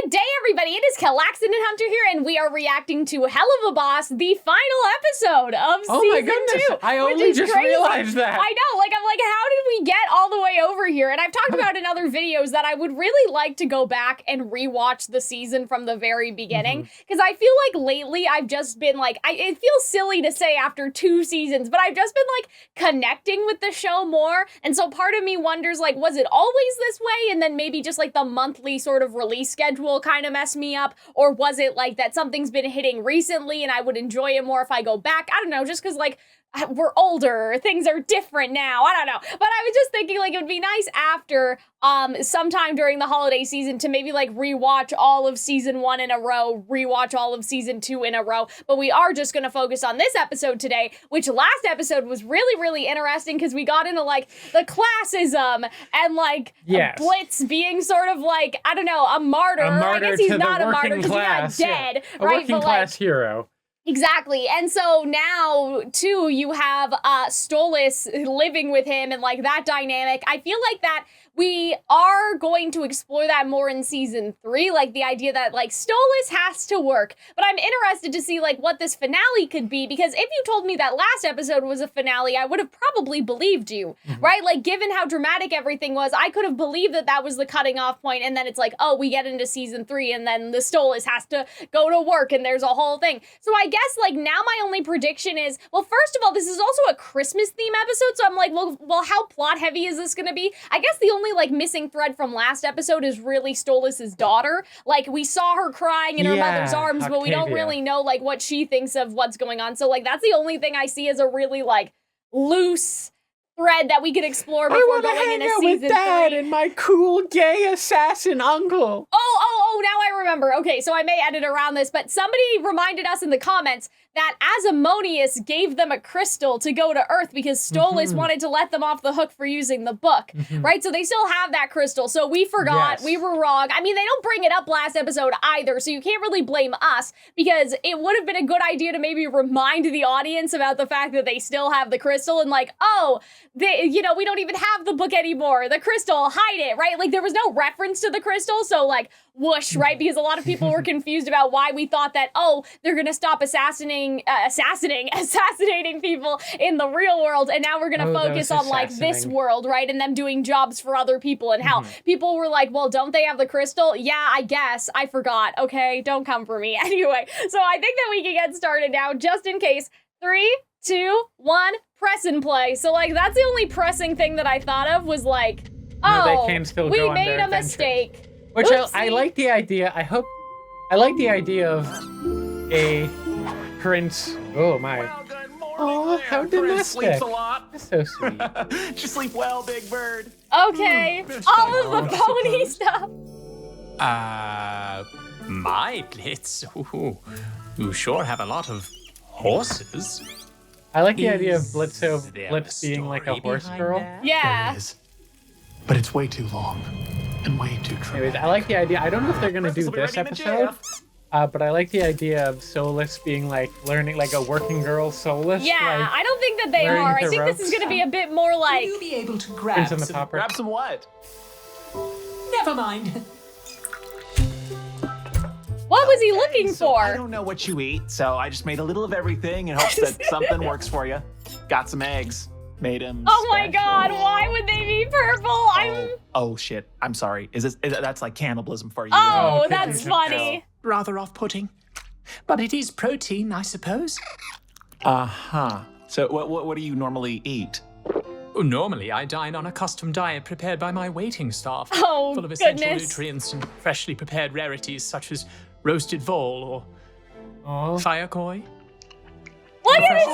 Good day, everybody. It is Calxiyn and Hunter here, and we are reacting to Helluva Boss, the final episode of season 2. I only just realized that. I know, I'm like, how did we get all the way over here? And I've talked about in other videos that I would really like to go back and rewatch the season from the very beginning, because I feel like lately I've just been like, it feels silly to say after 2 seasons, but I've just been like connecting with the show more, and so part of me wonders, like, was it always this way, and then maybe just like the monthly sort of release schedule kind of messed me up, or was it like that something's been hitting recently and I would enjoy it more if I go back? I don't know, just because like we're older, things are different now, I don't know. But I was just thinking like it would be nice after sometime during the holiday season to maybe like rewatch all of season 1 in a row, rewatch all of season 2 in a row. But we are just gonna focus on this episode today, which last episode was really, really interesting because we got into like the classism and like Blitz being sort of like, I don't know, a martyr. I guess he's not a martyr because he's not dead, a working class hero. Exactly. And so now, too, you have Stolas living with him and, like, that dynamic. I feel like that we are going to explore that more in season 3, like the idea that, like, Stolas has to work. But I'm interested to see, like, what this finale could be, because if you told me that last episode was a finale, I would have probably believed you, right? Like, given how dramatic everything was, I could have believed that that was the cutting off point, and then it's like, oh, we get into season 3, and then the Stolas has to go to work, and there's a whole thing. So I guess, like, now my only prediction is, well, first of all, this is also a Christmas theme episode, so I'm like, well, how plot heavy is this gonna be? I guess the only, like, missing thread from last episode is really Stolas' daughter. Like, we saw her crying in her mother's arms, but we don't really know, like, what she thinks of what's going on. So, like, that's the only thing I see as a really, like, loose thread that we could explore before going into season 3. I want to hang out with Dad and my cool gay assassin uncle. Oh, now I remember. Okay, so I may edit around this, but somebody reminded us in the comments that Asmodeus gave them a crystal to go to Earth because Stolas wanted to let them off the hook for using the book, right? So they still have that crystal, so we forgot, we were wrong. I mean, they don't bring it up last episode either, so you can't really blame us, because it would have been a good idea to maybe remind the audience about the fact that they still have the crystal and like, oh, we don't even have the book anymore, the crystal, hide it, right? Like, there was no reference to the crystal, so like, whoosh, right? Because a lot of people were confused about why we thought that, oh, they're gonna stop assassinating people in the real world, and now we're gonna focus on like this world, right? And them doing jobs for other people and how people were like, well, don't they have the crystal? Yeah, I guess. I forgot. Okay, don't come for me. Anyway, so I think that we can get started now, just in case. 3, 2, 1, press and play. So like, that's the only pressing thing that I thought of was like, oh, we made a mistake. Which I like the idea. I like the idea of a prince. Oh my. Well, good morning. Oh, how domestic. Sleeps a lot. That's so sweet. You sleep well, Big Bird. Okay, all of the pony stuff. My Blitz. Ooh, you sure have a lot of horses. I like the idea of Blitz being like a horse girl. Yeah. There is. But it's way too long and way too true. Anyways, I like the idea. I don't know if they're gonna do this episode, but I like the idea of Stolas being like learning, like a working girl Stolas. Yeah, like, I don't think that they are. I think this is gonna be a bit more like. Will you be able to grab some what? Never mind. What was he looking for? I don't know what you eat, so I just made a little of everything in hopes that something works for you. Got some eggs. Made him. Oh my God! Why would they be purple? Oh shit! I'm sorry. That's like cannibalism for you? Oh, that's funny. Rather off-putting, but it is protein, I suppose. So what do you normally eat? Normally, I dine on a custom diet prepared by my waiting staff, full of essential nutrients and freshly prepared rarities such as roasted vole or fire koi. Look at his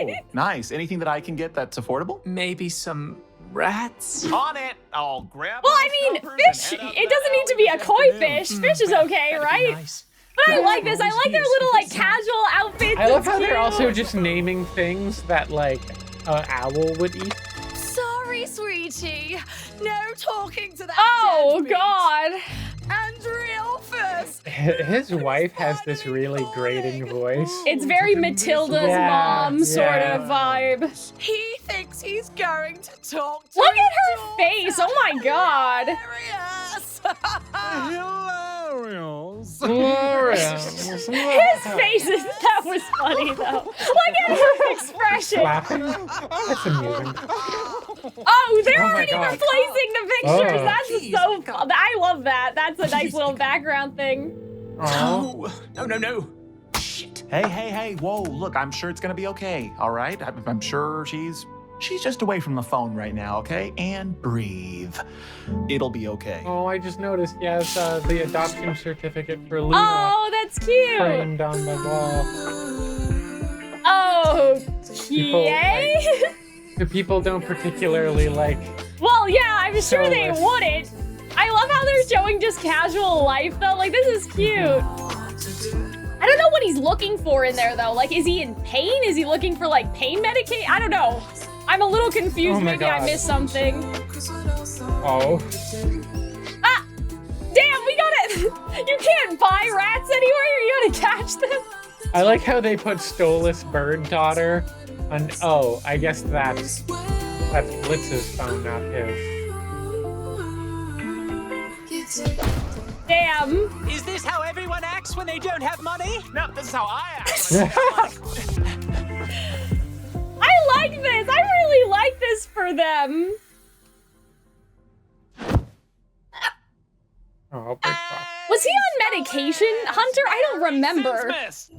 face! Nice. Anything that I can get that's affordable? Maybe some rats? On it! I'll grab Well, I mean, fish, it doesn't need to be a koi fish. Fish is okay, right? Nice. But I like this. I like their little, like, casual outfits. I love how they're also just naming things that, like, an owl would eat. Sorry, sweetie. No talking to that. Oh, God. And real first. His wife has this really grating voice. It's very Matilda's mom sort of vibe. He thinks he's going to talk to Look at her face. Oh, my God. Hilarious. Hello! faces. That was funny though. Look at her expression. Laughing? That's amusing. Oh, they're Oh my already God. replacing the pictures. Oh. That's so fun. I love that. That's a nice little background thing. Oh. No. Shit. Hey, whoa, look, I'm sure it's gonna be okay, all right? I'm sure she's just away from the phone right now, okay? And breathe. It'll be okay. Oh, I just noticed he has the adoption certificate for Luna Oh, that's cute. framed on the wall. Oh, People, yay. The people don't particularly like. Well, yeah, I'm sure they Stolas. wouldn't. I love how they're showing just casual life though. Like, this is cute. I don't know what he's looking for in there though. Like, is he in pain? Is he looking for like pain medication? I don't know. I'm a little confused. Oh my Maybe I God. missed something. Oh. Ah! Damn, we gotta. You can't buy rats anywhere. You gotta catch them. I like how they put Stolas bird daughter on. Oh, I guess that's Blitz's phone, not his. Damn. Is this how everyone acts when they don't have money? No, this is how I act. I like this. I really like this for them. Oh, big fuck. Was he on medication, Hunter? I don't remember. Sinsmas.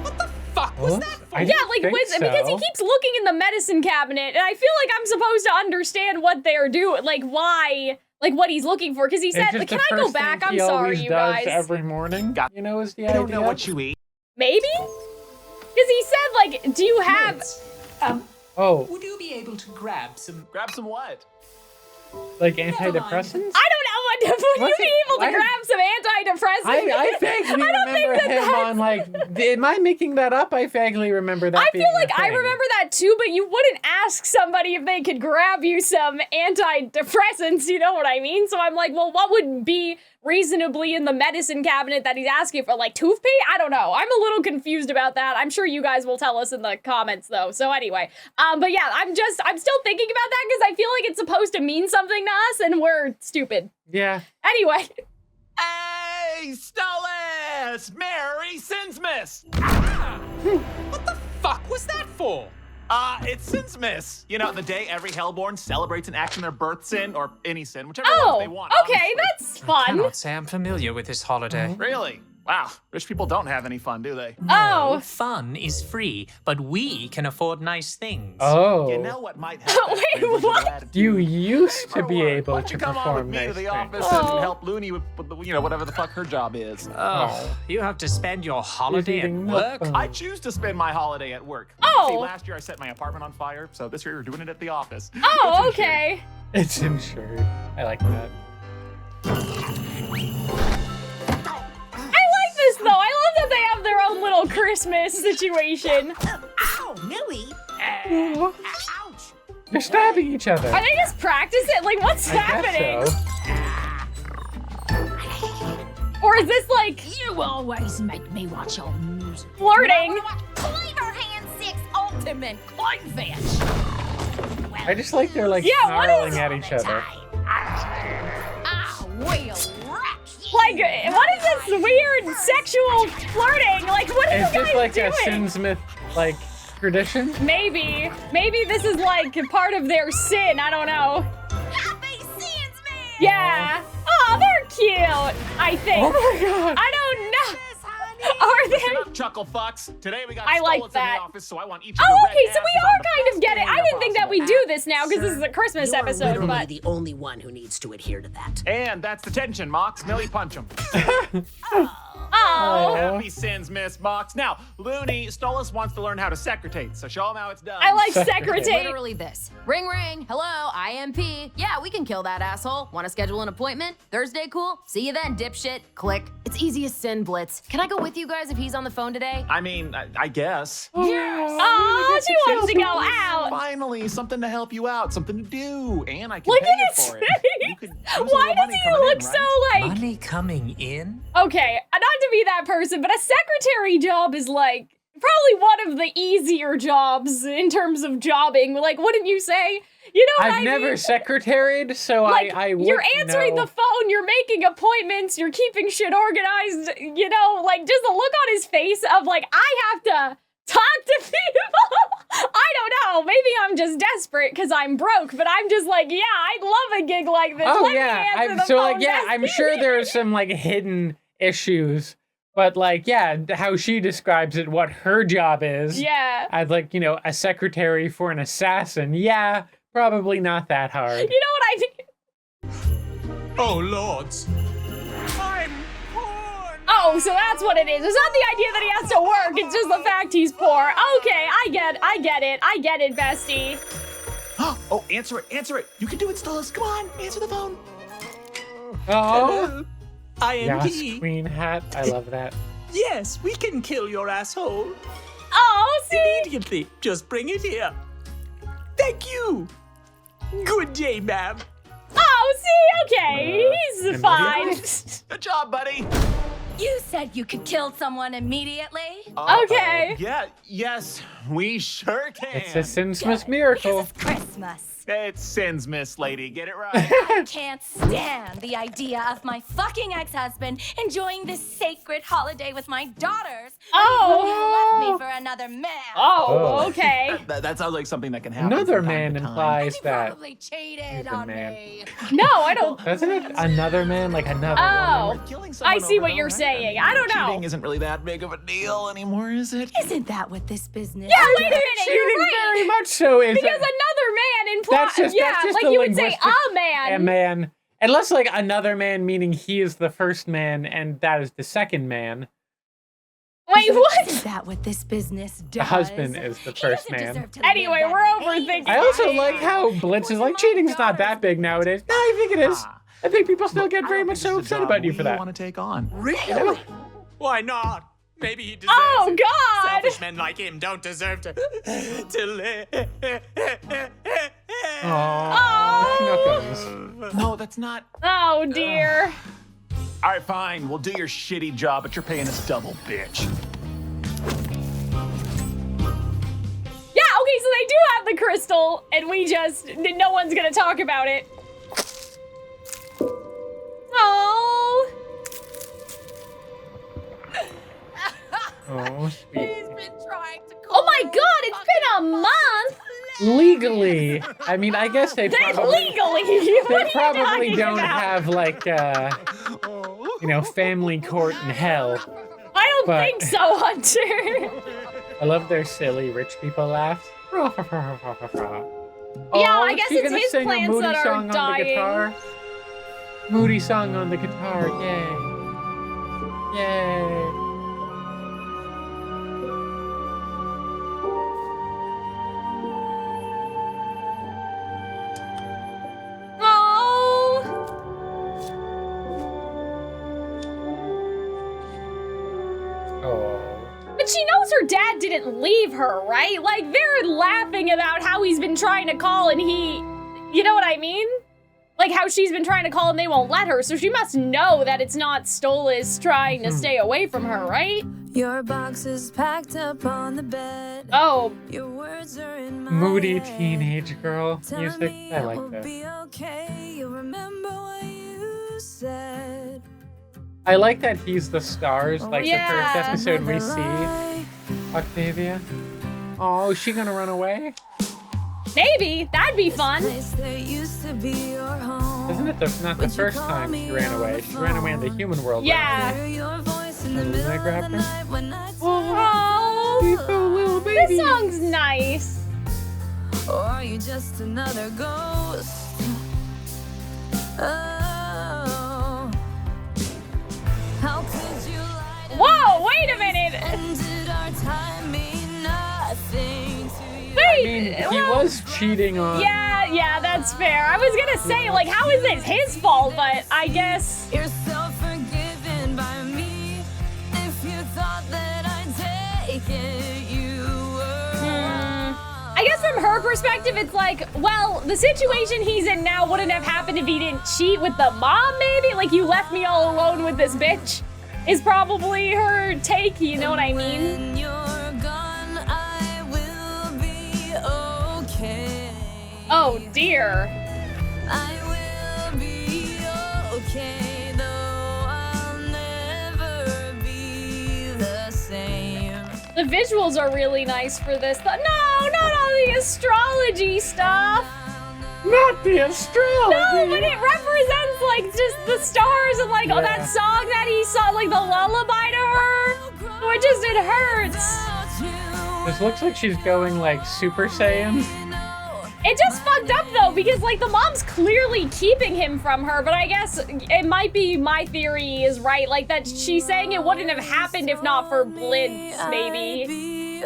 What the fuck was What? that for? I Yeah, didn't like think because he so. keeps looking in the medicine cabinet, and I feel like I'm supposed to understand what they're doing, like why, like what he's looking for. Because he It's said, just like, the "Can I go first thing back? I'm he sorry, always you does guys." every morning. Got- You know, is the I idea. don't know what you eat. Maybe. Because he said, like, "Do you have?" Oh, Would you be able to grab some? Grab some what? like antidepressants? I don't know what. Would you What's be it- able to I- grab some antidepressants? I vaguely I don't think remember that him that's- on like. Am I making that up? I vaguely remember that. I being feel like a I thing. remember that too, but you wouldn't ask somebody if they could grab you some antidepressants, you know what I mean? So I'm like, well, what would be reasonably in the medicine cabinet that he's asking for? Like toothpaste? I don't know. I'm a little confused about that. I'm sure you guys will tell us in the comments though. So anyway, but yeah, I'm still thinking about that because I feel like it's supposed to mean something to us and we're stupid. Yeah. Anyway. Hey, Stolas! Merry Sinsmas! What the fuck was that for? It's Sinsmas. You know, the day every Hellborn celebrates an action their birth sin, or any sin, whichever Oh, ones they want. okay, honestly. that's fun. Cannot say I'm familiar with this holiday. Really? Wow, rich people don't have any fun, do they? Oh. Fun is free, but we can afford nice things. Oh. You know what might help? Wait, that privilege what? of attitude? You used to For be work. able Why don't to you come on with perform me nice to the things. office Oh. and help Looney with you know, whatever the fuck her job is. Oh, you have to spend your holiday at eating work? milk. I choose to spend my holiday at work. Oh. See, last year I set my apartment on fire, so this year we're doing it at the office. Oh, It's insured. okay. It's insured. I like that. I like this though. I love that they have their own little Christmas situation. Ow, Millie. Ouch. They're stabbing each other. Are they just practicing? Like, what's I happening? guess so. Or is this like You always make me watch your music. flirting? Cleaver Hand 6 Ultimate Clayfish. I just like they're like Yeah, what snarling is- at each other. I will wreck you. Like, what is this weird sexual flirting? Like, what are Is you this guys like doing? a Sinsmith like tradition? Maybe this is like part of their sin. I don't know. Happy Sins, man. Yeah. Oh, they're cute. I think. Oh my god. I don't know. Yes, honey. Are Listen they? up, chuckle fucks. Today we got I like Stolas in that. the office, so I want each of your Oh, red okay. So asses we on are the kind of best getting. I behavior didn't think that we possible. do this now because this is a Christmas You're episode. literally But the only one who needs to adhere to that. And that's the tension, Mox. Millie, punch him. oh, Happy sins, Miss Mox. Now, Looney, Stolas wants to learn how to secretate, so show him how it's done. I like Secretary. secretate. Literally this. Ring ring. Hello, IMP. Yeah, we can kill that asshole. Want to schedule an appointment? Thursday cool? See you then, dipshit. Click. It's easy as sin, Blitz. Can I go with you guys if he's on the phone today? I mean, I guess. Oh, she wants to go out. Finally, something to help you out, something to do, and I can Look pay you at for it. it. You could use a Why little does money he coming look in, so right? like? Money coming in? Okay, not to be that person, but a secretary job is like probably one of the easier jobs in terms of jobbing. Like, wouldn't you say? You know what I've never secretaried, so like, I would you're answering know. the phone, you're making appointments, you're keeping shit organized, you know, like, just the look on his face of, like, I have to talk to people. I don't know, maybe I'm just desperate because I'm broke, but I'm just like, yeah, I'd love a gig like this. Oh, Let me yeah, answer the phone, I'm sure there are some, like, hidden issues, but, like, yeah, how she describes it, what her job is. Yeah. I'd like, you know, a secretary for an assassin. Yeah, probably not that hard. You know what I think? Oh, lords. I'm poor. Oh, so that's what it is. It's not the idea that he has to work, it's just the fact he's poor. Okay, I get it, bestie. Oh, answer it. You can do it, Stolas. Come on, answer the phone. Oh, I am yes, he. queen hat. I love that. Yes, we can kill your asshole. Oh, see? Immediately. Just bring it here. Thank you. Good day, ma'am. Oh, see? Okay, he's immediately? fine. Good job, buddy. You said you could kill someone immediately? Okay. Yeah, yes, we sure can. It's a Sinsmas Good, miracle. Because it's Christmas. It's sins, Miss Lady. Get it right. I can't stand the idea of my fucking ex-husband enjoying this sacred holiday with my daughters. Oh. He left me for another man. Oh, okay. That sounds like something that can happen. Another from time man to time. implies He that. probably cheated a on man. me. No, I don't. Doesn't it? Another man, like another Oh. woman. Killing someone I see over what and you're over, saying. right? I don't know. Cheating isn't really that big of a deal anymore, is it? Isn't that what this business Yeah, is? wait a minute, you're Cheating right. very much so is. Because another man implies, That's just like the you would say linguistic- a man. A man. Unless, like, another man, meaning he is the first man and that is the second man. Wait, what? Isn't that what this business does? The husband is the He first doesn't man. deserve to live Anyway, that we're hazy overthinking. I also life. like how Blitz is like, cheating's not that big nowadays. No, I think it is. I think people still get very much so upset about you for that. want to take on. Really? Why not? Maybe he deserves Oh, it. God. Selfish men like him don't deserve to live. Aww. No, that's not. Oh, dear. All right, fine. We'll do your shitty job, but you're paying us double, bitch. Yeah, okay, so they do have the crystal, and no one's gonna talk about it. Oh. Oh, sweet. He's been trying to Oh my God, it's been a month. Legally, I mean, I guess they probably, Legally. they What are you probably talking don't about? have like, you know, family court in hell. I don't but- think so, Hunter. I love their silly rich people laughs. Yeah, I guess is she it's gonna his sing a plants moody that are song on dying. the guitar? Moody song on the guitar, yay. Yay. Oh. Oh. But she knows her dad didn't leave her, right? Like, they're laughing about how he's been trying to call and you know what I mean? Like how she's been trying to call and they won't let her, so she must know that it's not Stolas trying to stay away from her, right? Your box is packed up on the bed. Oh, Your words are in my Moody head. teenage girl Telling music. me I it like will that. be okay. You remember what you said. I like that he's the stars, like Yeah. the first episode we Another see lie. Octavia. Oh, is she gonna run away? maybe. That'd be fun. Place that used to be your home. Isn't it not the first time she ran away? She ran away in the human world. Yeah. Hear your voice in the Isn't middle that of grab the her? night when I Oh, Sweet little this baby. song's nice. Or are you just another ghost? Oh, how could you lie to Whoa, wait a minute. And did our time mean nothing to you? I Wait. mean, he well, was cheating on. Yeah, that's fair. I was gonna say, like, how is this his fault? But I guess. You're so forgiven by me. If you thought that I'd take it, you were wrong. I guess from her perspective, it's like, well, the situation he's in now wouldn't have happened if he didn't cheat with the mom, maybe? Like, you left me all alone with this bitch, is probably her take, you know what I mean? When you're gone, Oh dear. I will be okay, though I'll never be the same. The visuals are really nice for this. No, not all the astrology stuff. Not the astrology. No, but it represents like just the stars and like oh, that song that he saw, like the lullaby to her. Oh, it hurts. This looks like she's going like Super Saiyan. It just fucked up though, because like the mom's clearly keeping him from her, but I guess it might be my theory is right, like that she's saying it wouldn't have happened if not for Blitz, maybe.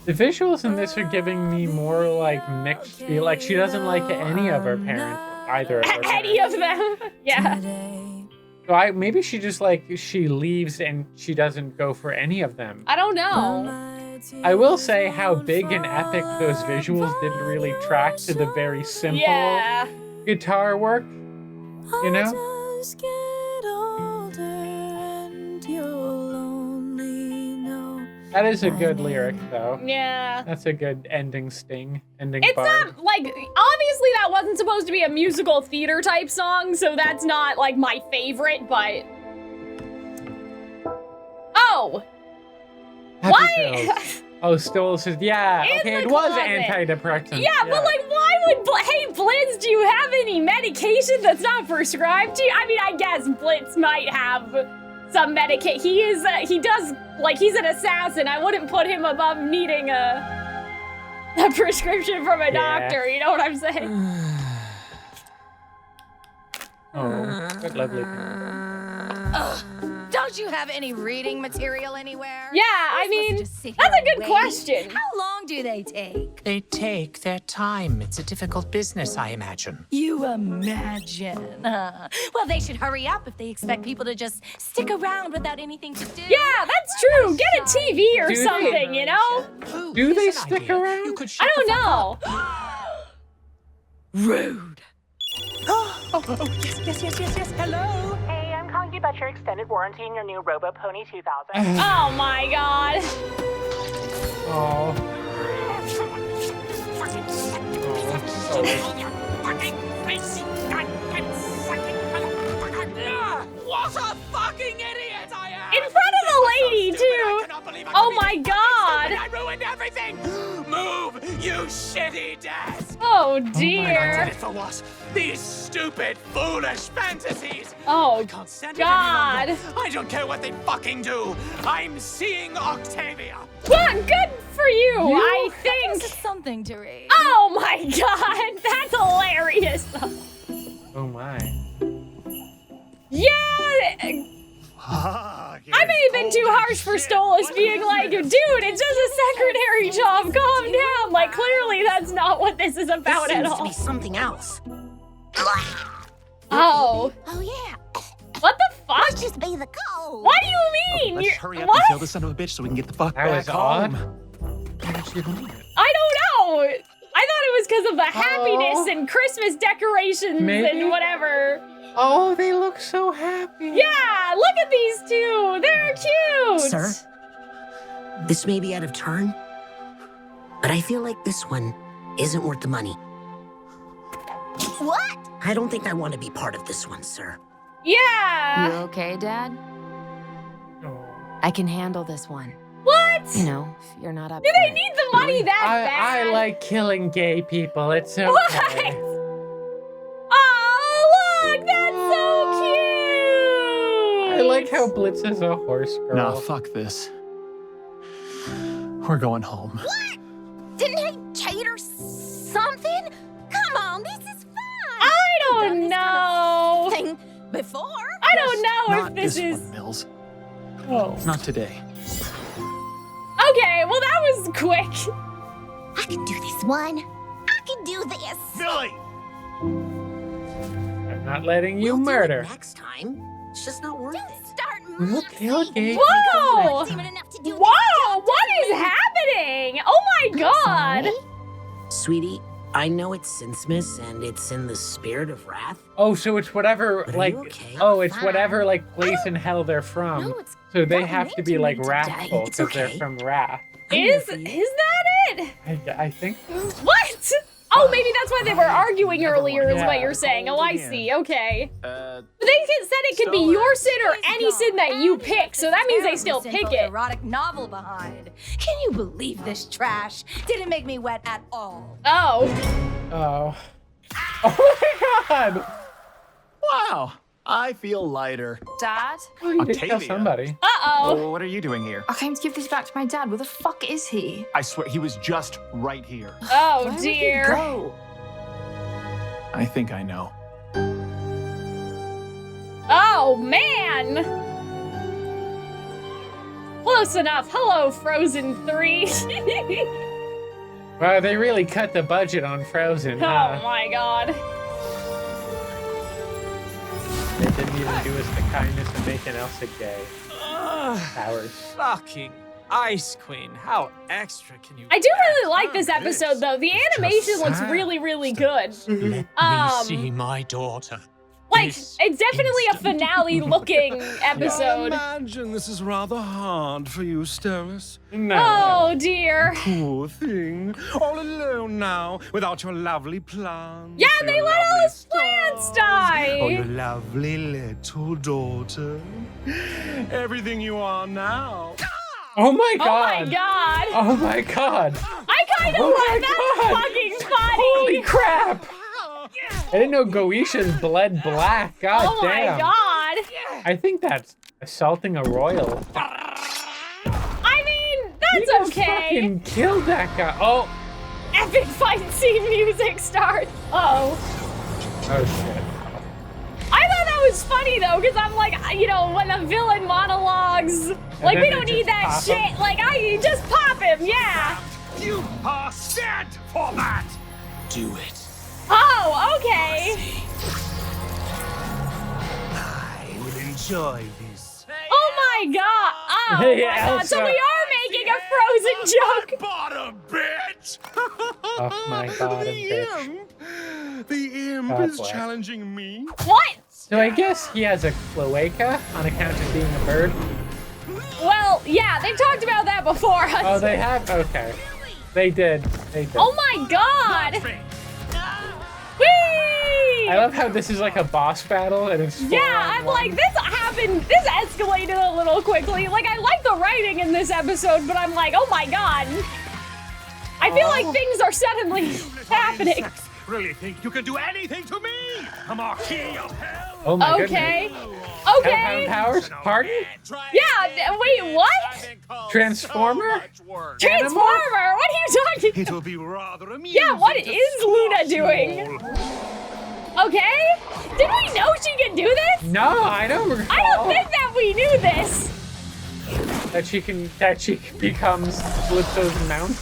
The visuals in this are giving me more like mixed feel. Like she doesn't like any of her parents, either of her Any of them, yeah. So maybe she just like, she leaves and she doesn't go for any of them. I don't know. I will say how big and epic those visuals didn't really track to the very simple guitar work, you know? That is a good lyric though. Yeah. That's a good ending sting, ending It's bar. not, like, obviously that wasn't supposed to be a musical theater type song, so that's not, like, my favorite, but... Oh! Happy What? Pills. Oh, Stolas says, yeah, In okay, the it was closet. antidepressant. Yeah, but, like, why would... Hey, Blitz, do you have any medication that's not prescribed to you? I mean, I guess Blitz might have some medication. He does, like, he's an assassin. I wouldn't put him above needing a prescription from a doctor, you know what I'm saying? Oh, good lovely. Don't you have any reading material anywhere? Yeah, I mean, that's a good question. How long do they take? They take their time. It's a difficult business, I imagine. You imagine. Well, they should hurry up if they expect people to just stick around without anything to do. Yeah, that's true. Get a TV or Do they- something, you know? Do they stick around? You could I don't know. Rude. Yes. Hello. Hey, I'm calling you about your extended warranty and your new Robo Pony 2000. Oh my god. Oh. What a fucking idiot I am! In front of the lady, too. Oh my god. I ruined everything! Move, you shitty dad! Oh I did dear. it for what? These stupid, foolish fantasies! Oh I can't stand it any god. longer. I don't care what they fucking do! I'm seeing Octavia! Well, good for you, I think. This is something to read. Oh my god. That's hilarious. Oh my. Yeah. I may have been too harsh for Stolas being like, dude, it's just a secretary job, calm down. Like, clearly that's not what this is about This at seems to all. be something else. Oh. Oh, yeah. What the fuck? Just be the code. What do you mean? Let's You're- hurry up what? and kill this son of a bitch so we can get the fuck That back was odd. home. Why did she leave it? I don't know. I thought it was because of the happiness and Christmas decorations Maybe. and whatever. Oh, they look so happy. Yeah, look at these two. They're cute. Sir, this may be out of turn, but I feel like this one isn't worth the money. What? I don't think I want to be part of this one, sir. Yeah. You okay, Dad? Oh. I can handle this one. What? You know, if you're not up Do for they it. need the money that I bad? like killing gay people. It's okay. What? Oh, look, that's so cute. I like how Blitz is a horse girl. Nah, fuck this. We're going home. What? Didn't he cheat or something? Come on, this is fun. I don't know. Thing before. I don't know Not if this is. one, Mills. Oh. Not today. Okay, well, that was quick. I can do this one. I can do this. Billy! I'm not letting you We'll do it murder. next time. It's just not worth it. Start We'll kill gay Whoa! Demon enough to do Whoa! What is happening? Oh my god! Sweetie, I know it's Sinsmas and it's in the spirit of wrath. Oh, so it's whatever, But are like, you okay? oh, it's Fine. whatever, like, place in hell they're from. No, it's So they not have to meant be, to like, be today. wrathful It's because they're okay. from Wrath. I'm here Is for you. that it? I think so. What? Oh, maybe that's why they were arguing earlier is what you're saying. Oh, I see. Okay. But they said it could be your sin or any sin that you pick, so that means they still pick it. Erotic novel behind. Can you believe this trash? Didn't make me wet at all. Oh. Oh. Oh my god! Wow, I feel lighter. Dad? Oh, you did Octavia. tell somebody. Uh-oh. Oh, what are you doing here? I came to give this back to my dad. Where the fuck is he? I swear, he was just right here. Oh, Where dear. Would he go? I think I know. Oh, man. Close enough. Hello, Frozen 3. Wow, they really cut the budget on Frozen, huh? Oh, my God. They didn't even do us the kindness of making Elsa gay. Powers. Fucking Ice Queen. How extra can you I do really like this episode, though. The animation looks really, really good. Let me see my daughter. Like, This it's definitely a finale-looking episode. I imagine this is rather hard for you, Stolas. No. Oh, dear. Poor thing. All alone now, without your lovely plants. Yeah, your they let all lovely his plants die. Oh, your lovely little daughter. Everything you are now. Oh my god! Oh, my God. Oh my god! I kind of like that fucking funny. Holy crap! I didn't know Goetia bled black. God Oh, damn. my God. I think that's assaulting a royal. I mean, You that's just okay. fucking killed that guy. Oh. Epic fight scene music starts. Uh-oh. Oh shit. I thought that was funny though, because I'm like, you know, when a villain monologues, like, then we they don't just need that pop shit. him? Like, I just pop him, yeah. You are sent for that. Do it. Oh, okay. I will enjoy this. Oh my god. Oh Hey, my god. So Elsa. we are making a Frozen joke. Bottom bitch. Oh my god, bitch. The imp Oh, is boy. challenging me. What? So I guess he has a cloaca on account of being a bird. Well, yeah, they've talked about that before. Oh, they have? Okay. They did. They did. Oh my god. Whee! I love how this is like a boss battle and it's Yeah, I'm like, this happened, this escalated a little quickly. Like, I like the writing in this episode, but I'm like, oh my god. I feel like things are suddenly happening. Really think you can do anything to me? A marquis of hell. Oh my Okay. goodness. Okay. Powers? Pardon? Yeah, wait, what? Transformer? Transformer? What are you talking It will be rather amusing. Yeah, what to is Luna squash you doing? all. Okay. Did we know she could do this? No, I don't recall. I don't think that we knew this. that she becomes Calypso's mount.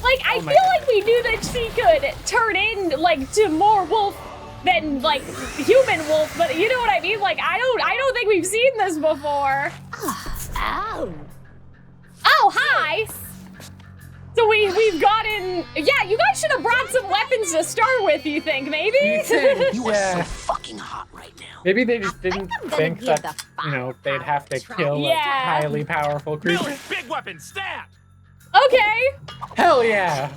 Like, I Oh my feel like we knew that she could turn in, like, to more wolf than, like, human wolf, but you know what I mean? Like, I don't think we've seen this before. Ow. Oh, hi. So we've gotten, yeah, you guys should have brought some weapons to start with, you think, maybe? You think? You are Yeah. so fucking hot right now. Maybe they just didn't I'm gonna think give that, the you know, they'd have to try. kill Yeah. a highly powerful creature. Billy, big weapon, stab. Okay. Hell yeah.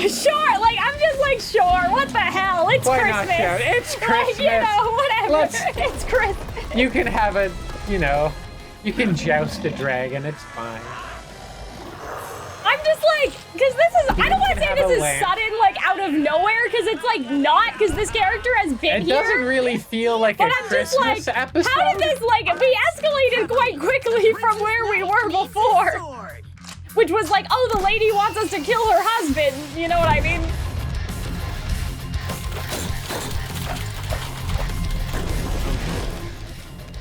Sure, like, I'm just like, sure, what the hell? It's Why not, Christmas. Joe? It's Like, you Christmas. know, whatever. Let's- It's Christmas. You can have a, you know, you can joust a dragon, it's fine. I'm just like, because this is, I don't want to can say have this a is lamp. sudden, like, out of nowhere, because it's, like, not, because this character has been It here. doesn't really feel like But a I'm just Christmas like, episode. how did this, like, be escalated quite quickly from where we were before? Which was like, oh, the lady wants us to kill her husband. You know what I mean?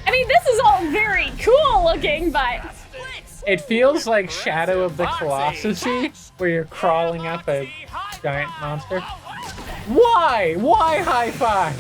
I mean, this is all very cool looking, but... It feels like Shadow of the Colossus, where you're crawling up a giant monster. Why? Why high five?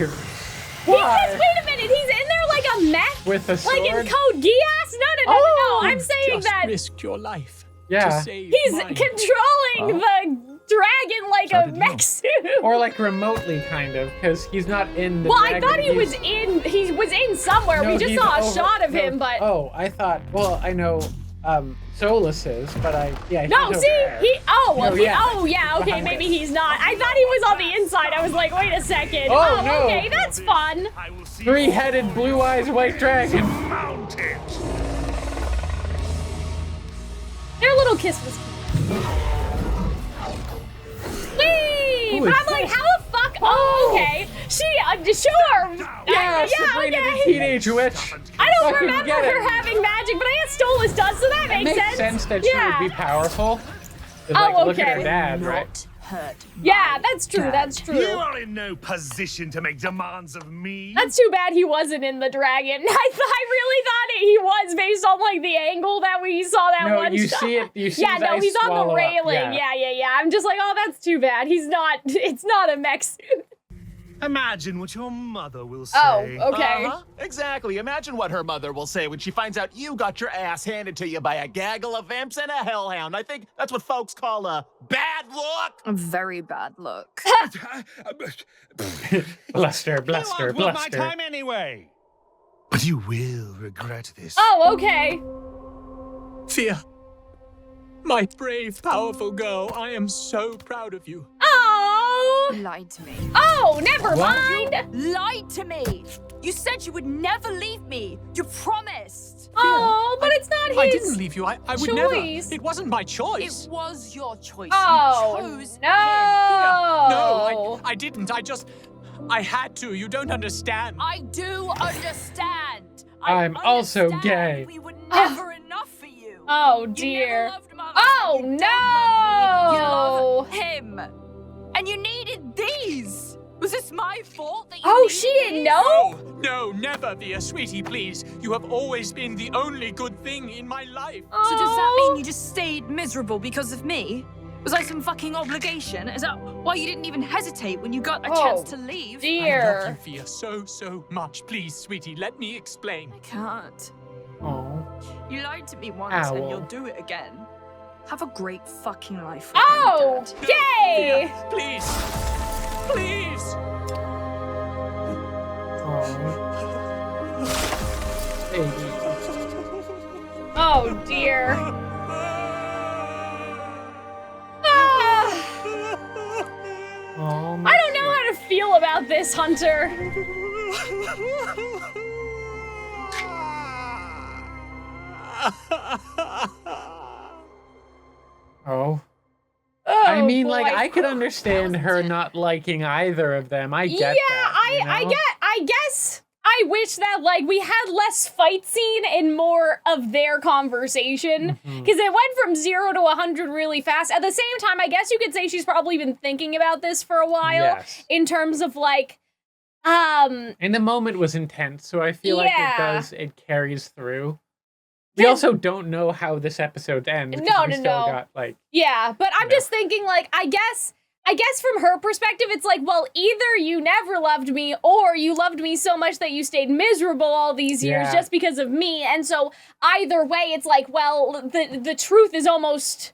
Why? Wait a minute, he's in there like a mech? With a Like in sword? Code Geass? No, Oh, I'm saying Just that risked your life Yeah. to save he's mine. controlling the dragon like a mech suit. Or like remotely, kind of, because he's not in the Well, I dragon, thought he was he's- in somewhere. No, we just he's saw a over- shot of no, him, but... Oh, I thought, well, I know Stolas is, but yeah. No, he's see, over there. yeah, okay, Behind maybe us. he's not. I thought he was on the inside. I was like, wait a second. Oh, no. Okay, that's fun. 3-headed, blue eyes, white dragon. Their little kiss was cute. Whee! Who But is I'm like, this? how the fuck? Oh, okay. She, sure. Yeah, Sabrina okay. the Teenage Witch. I don't Fucking remember get it. her having magic, but I guess Stolas does, so that It makes sense that she would be powerful. Like, Oh, look at her okay. dad, right? Yeah, that's true. That's true. You are in no position to make demands of me. That's too bad he wasn't in the dragon. I really thought he was based on like the angle that we saw that No, one. you shot. see it. You see Yeah, his no, eyes he's on swallow the up. railing. Yeah. I'm just like, oh, that's too bad. He's not. It's not a mech suit. Imagine what your mother will say. Oh, okay. Uh-huh. Exactly. Imagine what her mother will say when she finds out you got your ass handed to you by a gaggle of imps and a hellhound. I think that's what folks call a bad look. A very bad look. Bluster, You outwit my bluster. time anyway. But you will regret this. Oh, okay. Fia, my brave, powerful girl, I am so proud of you. Oh. Lied to me. Oh, never mind. Lied to me. You said you would never leave me. You promised. Oh, but it's not his. I didn't leave you. I would never. choice. It wasn't my choice. It was your choice. Oh, You chose no. him. No, I didn't. I had to. You don't understand. I do understand. I'm also understand gay. We were never enough for you. Oh, You dear. never loved Mama. Oh, You don't love me. You no. love him. And you needed these. Was this my fault that you Oh, needed she didn't these? know? No, never, Via, sweetie, please. You have always been the only good thing in my life. So does that Oh. mean you just stayed miserable because of me? Was I some fucking obligation? Is that why you didn't even hesitate when you got a chance to leave? I love Dear. you, Via, so much. Please, sweetie, let me explain. I can't. Oh. You lied to me once Owl. and you'll do it again. Have a great fucking life. Oh, Dad. yay. Via, please. Please. Oh. Baby. Oh, dear. Ah. Oh, I don't know how to feel about this, Hunter. Oh. Oh, I mean, boy. like, I could understand her not liking either of them. I get Yeah, that. you know? I guess I wish that like we had less fight scene and more of their conversation because it went from 0 to 100 really fast. At the same time, I guess you could say she's probably been thinking about this for a while Yes. in terms of like, And the moment was intense, so I feel like it carries through. We also don't know how this episode ends. 'Cause we still got, like, yeah, but I'm just thinking like, I guess from her perspective, it's like, well, either you never loved me or you loved me so much that you stayed miserable all these years just because of me. And so either way, it's like, well, the truth is almost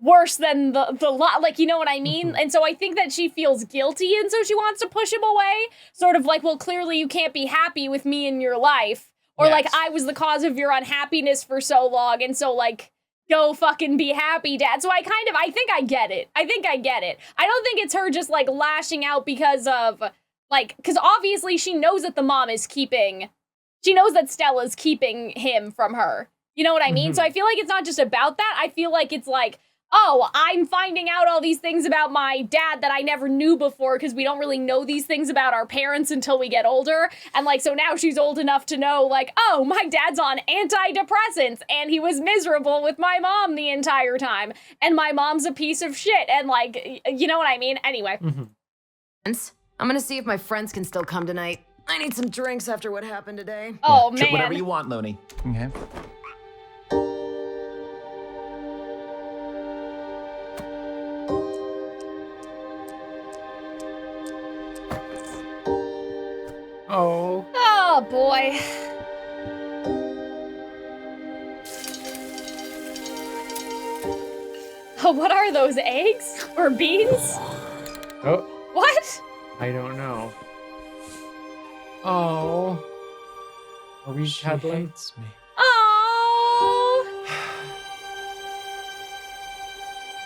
worse than the lie. Like, you know what I mean? And so I think that she feels guilty. And so she wants to push him away. Sort of like, well, clearly you can't be happy with me in your life. Or like, I was the cause of your unhappiness for so long. And so like, go fucking be happy, Dad. So I think I get it. I don't think it's her just like lashing out because of like, because obviously she knows that the mom is she knows that Stella's keeping him from her. You know what I mean? So I feel like it's not just about that. I feel like it's like, oh, I'm finding out all these things about my dad that I never knew before because we don't really know these things about our parents until we get older. And like, so now she's old enough to know like, oh, my dad's on antidepressants and he was miserable with my mom the entire time. And my mom's a piece of shit. And like, you know what I mean? Anyway. I'm gonna see if my friends can still come tonight. I need some drinks after what happened today. Oh, Sure, man. whatever you want, Looney. Okay. oh. Oh, boy. Oh, what are those, eggs or beans? Oh, What? I don't know. Oh. Are we cuddling? Hates me. Oh.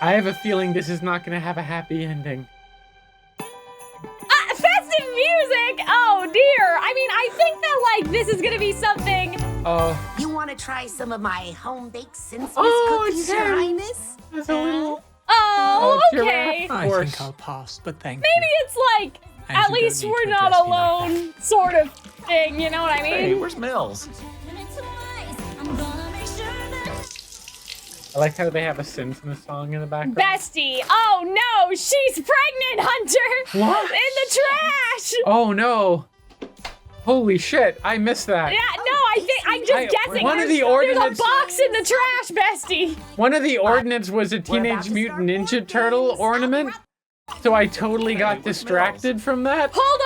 I have a feeling this is not gonna have a happy ending. Festive music! Oh dear! I mean, I think that, like, this is gonna be something... Oh. You want to try some of my home-baked Sinsmas it's cookies, Your him. Highness? There's a little... Oh, okay. giraffe. I course. think I'll pass, but thank Maybe it's like, And at you don't least need we're to not address me like alone sort of thing, you know what I mean? Hey, where's Mills? I like how they have a Sinsmas song in the background. Bestie! Oh no! She's pregnant, Hunter! What? In the trash! Oh no! Holy shit! I missed that. Yeah, no, I think I'm just guessing. One of the There's ordinance. a box in the trash, Bestie. One of the ordinance was a Teenage Mutant Ninja Turtle ornament, so I totally got distracted from that. Hold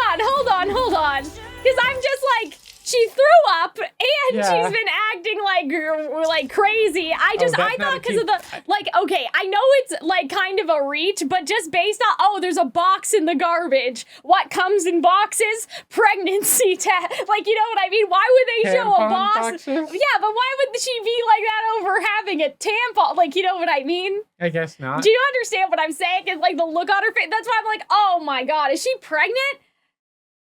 on. Because I'm just like, she threw up and Yeah. she's been acting like crazy. I that's thought not a because of the, like, okay, I know it's like kind of a reach, but just based on, oh, there's a box in the garbage. What comes in boxes? Pregnancy test. Like, you know what I mean? Why would they show a Tampon box? boxes? Yeah, but why would she be like that over having a tampon? Like, you know what I mean? I guess not. Do you understand what I'm saying? It's like the look on her face. That's why I'm like, oh my God, is she pregnant?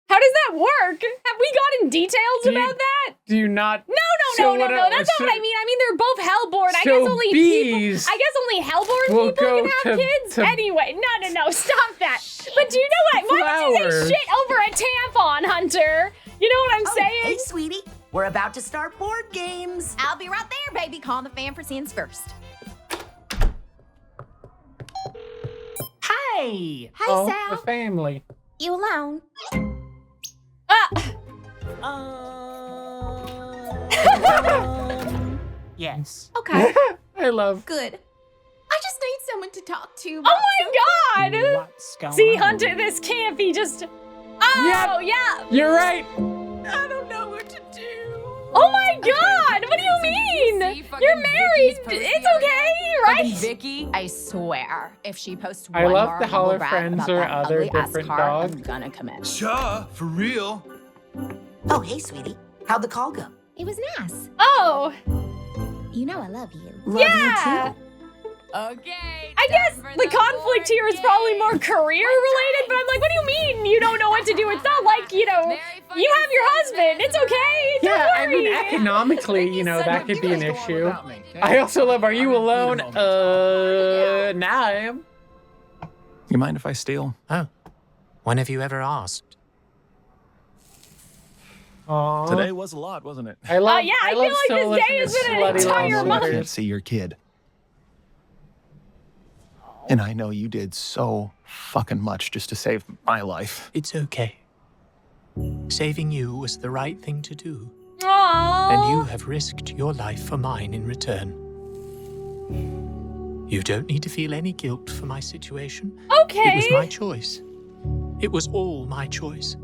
How does that work? Have we gotten details about that? Do you not? No. So what That's not what I mean. I mean, they're both hellborn. I So guess only bees people. I guess only hellborn will people go can have to- kids. to- Anyway, no. Stop that. But do you know what? Why would you Flowers. say shit over a tampon, Hunter? You know what I'm saying? Hey, sweetie. We're about to start board games. I'll be right there, baby. Call the fan for scenes first. Hey! Hi, Oh, Sal. the family. You alone? Yes. Okay. I love. Good. I just need someone to talk to. Oh my God! What's going See, on? Hunter, this can't be just. Oh yeah. You're right. I don't know what to do. Oh my God! What do you mean? You're married. It's okay, right? Vicky, I swear, if she posts I one love more the humble Holler rap Friends about or that other ugly-ass different car, dog. I'm gonna commit. Sure, for real. Oh, hey, sweetie. How'd the call go? It was nice. Oh, You know I love you. Love yeah. you too. Okay. I guess the conflict here is probably more career related, but I'm like, what do you mean you don't know what to do? It's not like, you know, you have your husband. It's okay. Don't Yeah, I mean, worry. economically, you know, that could be an issue. I also love, are you alone? Now I am. You mind if I steal? Oh. When have you ever asked? Aww. Today was a lot, wasn't it? I love. Yeah, I love feel like Stolas this day and has his been an slutty entire little month. I can't sweaters. see your kid. And I know you did so fucking much just to save my life. It's okay. Saving you was the right thing to do. Aww. And you have risked your life for mine in return. You don't need to feel any guilt for my situation. Okay. It was my choice. It was all my choice.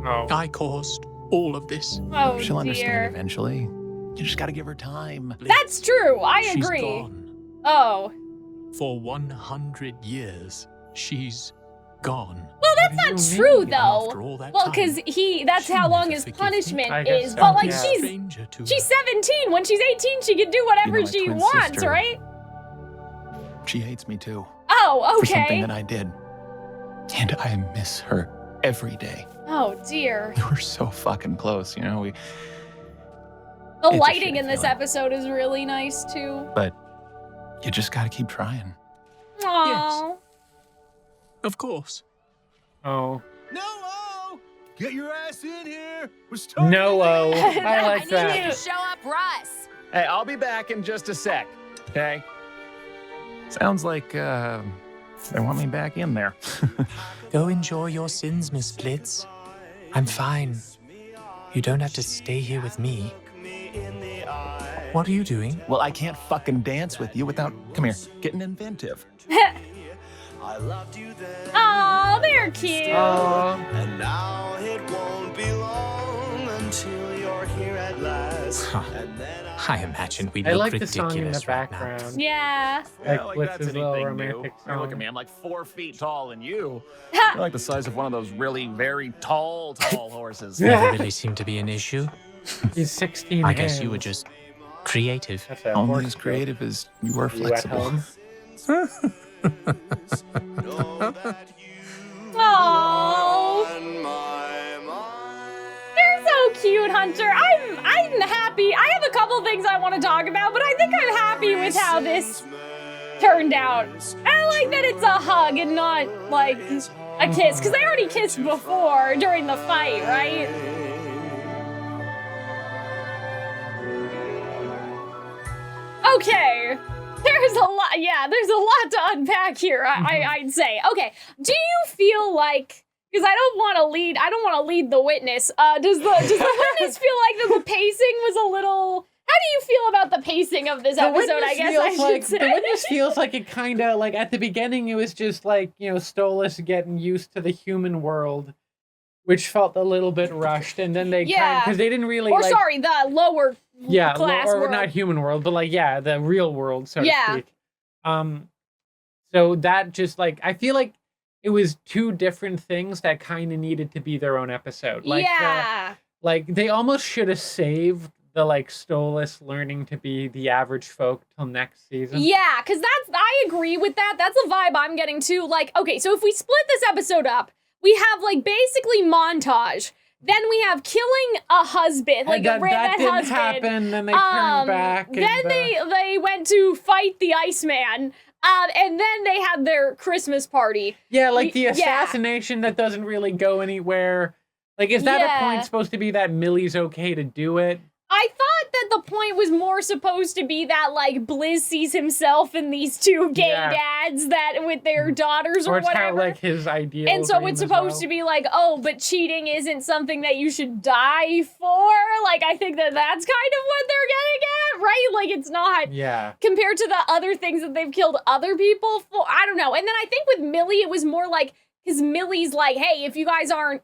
Oh. I caused all of this. Oh, She'll understand dear. eventually. You just gotta give her time. That's true. I She's agree. gone. Oh. For 100 years, she's gone. Well, that's do not you true, mean? though. After all that Well, time, because that's she'll how long never his forgive me. punishment I guess is. so, But, like, yeah. Stranger to she's her. 17. When she's 18, she can do whatever You know, my she twin wants, sister- right? She hates me too. Oh, For something okay. that I did. And I miss her every day. Oh, dear. We were so fucking close, you know? The It's a lighting shitty in this feeling. episode is really nice, too. But you just gotta keep trying. Aww. Of course. Oh. No! Get your ass in here! We're starting. No. I like I need you that. to show up, Russ. Hey, I'll be back in just a sec, okay? Sounds like, they want me back in there. Go enjoy your Sinsmas, Blitz. I'm fine. You don't have to stay here with me. What are you doing? Well, I can't fucking dance with you without, come here, getting inventive. Oh, they're cute. And now it won't be long until you're here at last. Huh. And then I imagine we I look like the song ridiculous in the right now. background. Yeah. Like Blitz's little romantic Look at song. me, I'm like 4 feet tall, and you're like the size of one of those really very tall horses. Never really seemed to be an issue. He's 16. I guess you were hands. just creative. That's a Only horse as joke. creative as you were You at flexible. home? Oh, they're so cute, Hunter. I'm happy. I have a couple things I want to talk about, but I think I'm happy with how this turned out. I like that it's a hug and not like a kiss, because they already kissed before during the fight, right? Okay. There's a lot, there's a lot to unpack here, I'd say. Okay, do you feel like, because I don't want to lead the witness, does the witness feel like the pacing was a little, how do you feel about the pacing of this episode, I guess I should say? The witness feels like it kind of, like, at the beginning it was just like, Stolas getting used to the human world, which felt a little bit rushed, and then they because they didn't really, the lower class or world. not human world, but the real world, so to speak. So that just, like, I feel like it was two different things that kind of needed to be their own episode. Like, they almost should have saved the, like, Stolas learning to be the average folk till next season. Yeah, because I agree with that. That's the vibe I'm getting too. Like, okay, so if we split this episode up, we have, like, basically montage. Then we have killing a husband, like a redhead husband. That didn't happen, then they turned back. Then they went to fight the Iceman. And then they had their Christmas party. Yeah, like the assassination that doesn't really go anywhere. Like, is that a point supposed to be that Millie's okay to do it? I thought that the point was more supposed to be that, like, Blizz sees himself in these two gay dads that with their daughters or whatever. Or it's kind of like his ideal. And so it's supposed to be like, oh, but cheating isn't something that you should die for. Like, I think that that's kind of what they're getting at, right? Like, it's not. Yeah. Compared to the other things that they've killed other people for. I don't know. And then I think with Millie, it was more like, because Millie's like, hey, if you guys aren't,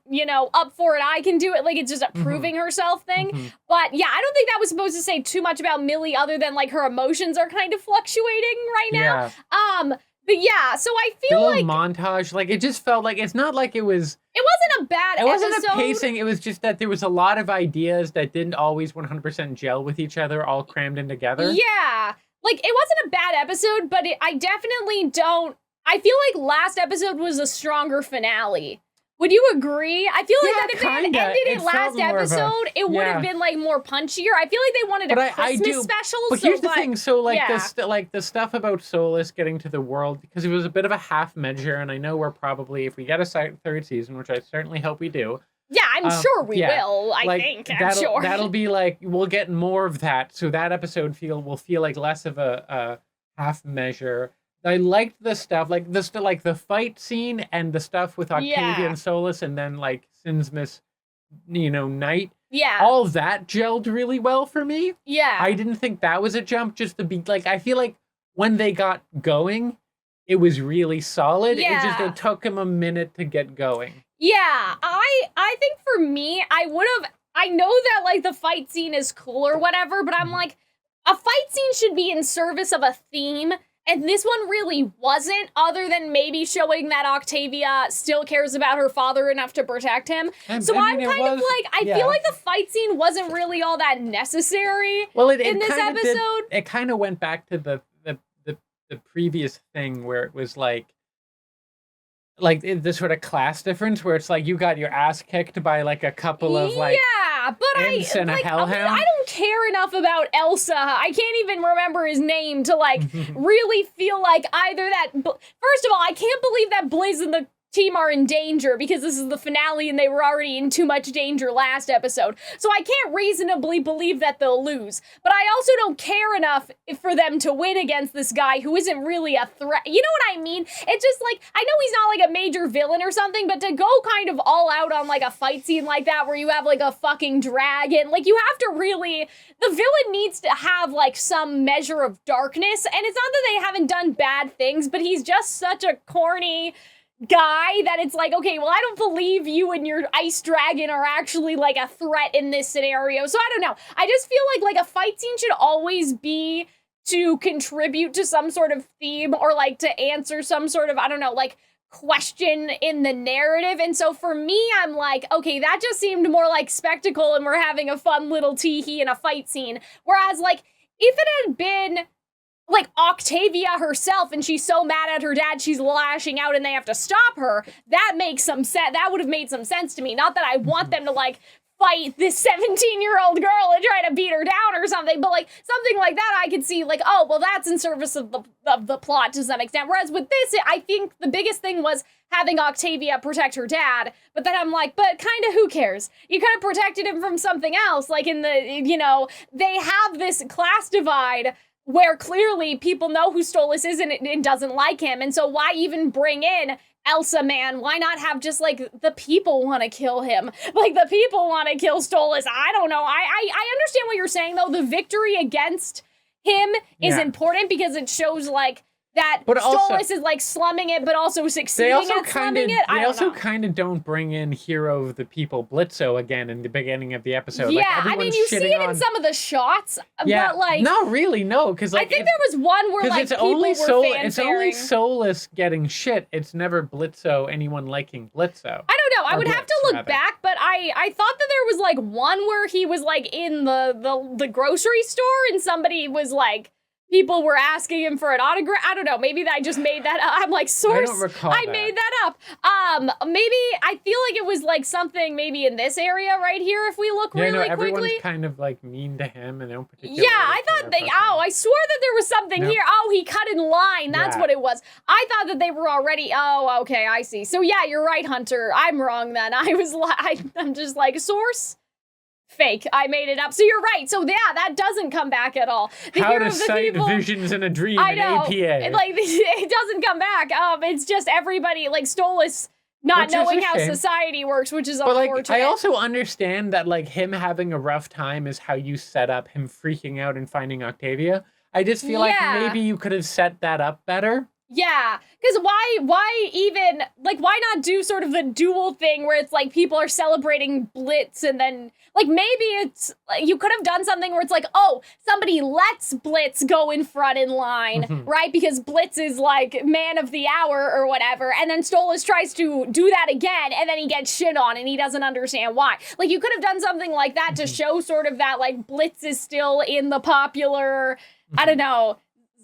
up for it, I can do it. Like, it's just a proving herself thing. But yeah, I don't think that was supposed to say too much about Millie other than, like, her emotions are kind of fluctuating right now. But yeah, so I feel like montage, like, it just felt like, it's not like it was. It wasn't a bad episode. It wasn't a pacing, it was just that there was a lot of ideas that didn't always 100% gel with each other, all crammed in together. Yeah. Like, it wasn't a bad episode, but I definitely don't. I feel like last episode was a stronger finale. Would you agree? I feel like that if they had ended it last episode, it would have been, like, more punchier. I feel like they wanted a Christmas special. But here's the thing. So, like, the stuff about Stolas getting to the world, because it was a bit of a half measure, and I know we're probably, if we get a third season, which I certainly hope we do. Yeah, I'm sure we will. I think. I'm sure. That'll be, like, we'll get more of that. So that episode will feel like less of a half measure. I liked the stuff, like the fight scene and the stuff with Octavia and Stolas, and then, like, Sinsmas, night. Yeah. All of that gelled really well for me. Yeah. I didn't think that was a jump, just to be, like, I feel like when they got going, it was really solid. Yeah. It took him a minute to get going. Yeah. I think for me, I know that, like, the fight scene is cool or whatever, but I'm like, a fight scene should be in service of a theme. And this one really wasn't, other than maybe showing that Octavia still cares about her father enough to protect him. I feel like the fight scene wasn't really all that necessary in this episode. It kind of went back to the previous thing where it was like this sort of class difference where it's like you got your ass kicked by, like, a couple of, like, but and a hellhound. I don't care enough about Elsa. I can't even remember his name to, like, really feel like either that. First of all, I can't believe that Blizz and the team are in danger because this is the finale and they were already in too much danger last episode. So I can't reasonably believe that they'll lose. But I also don't care enough for them to win against this guy who isn't really a threat. You know what I mean? It's just like, I know he's not like a major villain or something, but to go kind of all out on, like, a fight scene like that where you have, like, a fucking dragon, like, you have to really, the villain needs to have, like, some measure of darkness. And it's not that they haven't done bad things, but he's just such a corny guy that it's like, okay, well, I don't believe you and your ice dragon are actually, like, a threat in this scenario. So I don't know. I just feel like a fight scene should always be to contribute to some sort of theme or, like, to answer some sort of, I don't know, like, question in the narrative. And so for me, I'm like, okay, that just seemed more like spectacle and we're having a fun little tee-hee in a fight scene. Whereas, like, if it had been like Octavia herself, and she's so mad at her dad, she's lashing out and they have to stop her. That makes some sense. That would have made some sense to me. Not that I want them to like fight this 17-year-old girl and try to beat her down or something, but like something like that I could see like, oh, well, that's in service of the plot to some extent. Whereas with this, I think the biggest thing was having Octavia protect her dad, but then I'm like, but kind of who cares? You could have protected him from something else. Like in the, you know, they have this class divide where clearly people know who Stolas is and doesn't like him. And so why even bring in Elsa, man? Why not have just like the people want to kill him? Like the people want to kill Stolas. I don't know. I understand what you're saying though. The victory against him is important because it shows like that Stolas is like slumming it, but also succeeding at slumming it. They also kind of don't bring in hero of the people Blitzo again in the beginning of the episode. Yeah, like, I mean, you see it in some of the shots, yeah, but like... Not really, no, because like... I think there was one where like people were fanfaring. It's only Stolas getting shit. It's never Blitzo, anyone liking Blitzo. I don't know. I would have to look back, but I thought that there was like one where he was like in the grocery store and somebody was like... People were asking him for an autograph. I don't know. Maybe I just made that up. I'm like, source. I don't recall that. Made that up. Maybe I feel like it was like something maybe in this area right here if we look really quickly. Everyone's kind of like mean to him and they don't particularly. Yeah, I thought I swore that there was something here. Oh, he cut in line. That's what it was. I thought that they were already. Oh, okay, I see. So yeah, you're right, Hunter. I'm wrong then. I'm just like source. Fake. I made it up. So you're right. So yeah, that doesn't come back at all. How to cite visions in a dream in APA. Like it doesn't come back. It's just everybody like Stolas not knowing how society works, which is unfortunate. Like, I also understand that like him having a rough time is how you set up him freaking out and finding Octavia. I just feel like maybe you could have set that up better. Yeah, because why even, like, why not do sort of the dual thing where it's like people are celebrating Blitz and then, like, maybe it's, like, you could have done something where it's like, oh, somebody lets Blitz go in front in line, right? Because Blitz is, like, man of the hour or whatever, and then Stolas tries to do that again, and then he gets shit on, and he doesn't understand why. Like, you could have done something like that to show sort of that, like, Blitz is still in the popular, I don't know,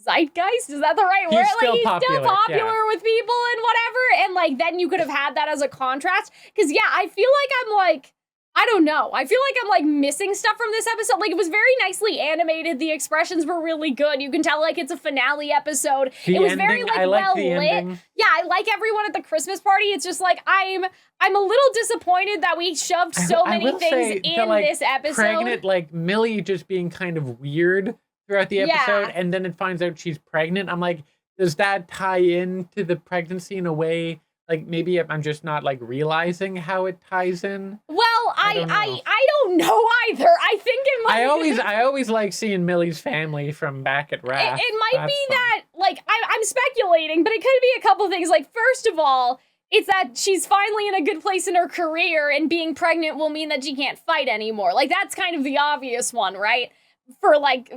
zeitgeist? Is that the right word? Like, he's still popular with people and whatever. And like, then you could have had that as a contrast. Cause yeah, I feel like I'm like, I don't know. I feel like I'm like missing stuff from this episode. Like it was very nicely animated. The expressions were really good. You can tell like it's a finale episode. It was very like well lit. Yeah, I like everyone at the Christmas party. It's just like I'm a little disappointed that we shoved so many things in this episode. Pregnant, like Millie just being kind of weird throughout the episode, and then it finds out she's pregnant. I'm like, does that tie into the pregnancy in a way? Like maybe I'm just not like realizing how it ties in. Well, I don't know either. I think it might. I always like seeing Millie's family from back at Wrath. It might be that like I'm speculating, but it could be a couple things. Like first of all, it's that she's finally in a good place in her career, and being pregnant will mean that she can't fight anymore. Like that's kind of the obvious one, right? For like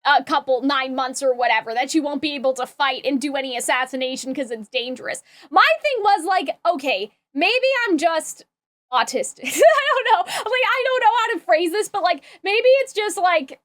a couple 9 months or whatever, that she won't be able to fight and do any assassination because it's dangerous. My thing was like, okay, maybe I'm just autistic. I don't know. Like, I don't know how to phrase this, but like, maybe it's just like